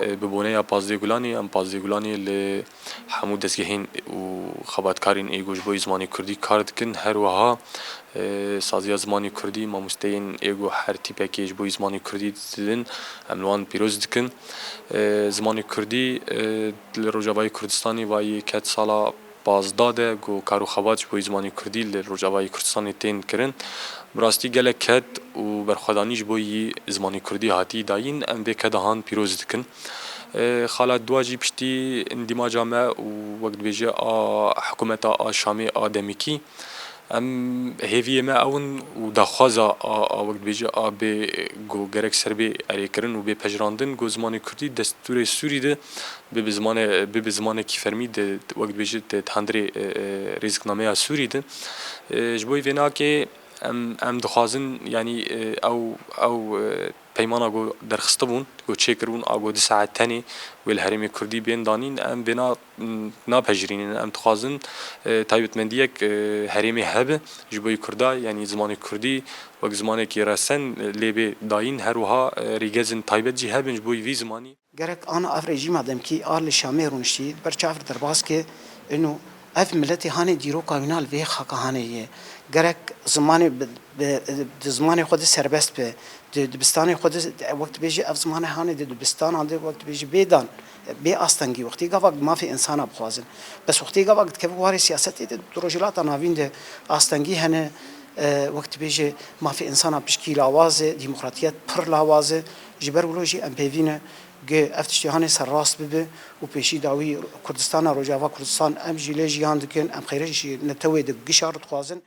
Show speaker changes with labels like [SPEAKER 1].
[SPEAKER 1] ببونه یا پازده گلانی ام پازده گلانی ل حمود دستگاهین و خبرکارین ایگوش بوی زمانی کردی کارد کن هر وها سازی زمانی کردی ما مستین ایگو هر تیپ کیج بوی زمانی کردی دین املوان پیروز دکن زمانی کردی لروجاوای کردستانی وای کت سالا بازداده گو کارو خواج بوی زمانی کردی لروجاوای کردستانی تین کرن براستی گله کد و برخوادانیش بوی زمانی کردی هاتی داین ام به کدهان پیروز دکن خالد دواجی پشتی اندیما جامع و وقت بیجه حکومت شامی آدمیکی ام هیوی ما اون و دخوازا وقت بیجه به گو گرک سربی اریکرن و به پجراندن گو زمان کردی دستور سوری ده به زمان کی فرمی ده وقت بیجه ده تندری ریزکنامه سوری ده جبوی وینا که ام دخوازن یعنی او پیمانا گو درخستبون گو چیکرون آگو دی ساعت تنی ویل هرمی کردی بین دانین ام بنا ناپجرین ام دخوازن تایبت من دیک هرمی هب جبوی کردا یعنی زمان کردی وقت زمانی که رسن لیبی داین هر وها ریگزن تایبت جی هبن جبوی وی زمانی
[SPEAKER 2] گرک آن افریجی مادم کی آل شامی رونشید برچافر درباس که اینو اف ملتی هانی دیرو کابینال وی خاک هانیه گرک زمان خود سربست به دبستان خود وقت بیجی اف زمان هانی دبستان آنده وقت بیجی بیدان بی آستانگی وقتی که وقت ما فی انسان بخوازن بس وقتی که وقت که واری سیاستی دروجلات ناوین ده آستانگی هنه وقت بیجی ما فی انسان بشکل آوازه دموکراتیت پر لاوازه جبر ولوجی ام بیوینه که افتشتیهان سرراست ببه و پیشی داوی کردستان روجاوا کردستان ام جیلی جیان دکن ام خیرش نتوی دگیشارت خوازن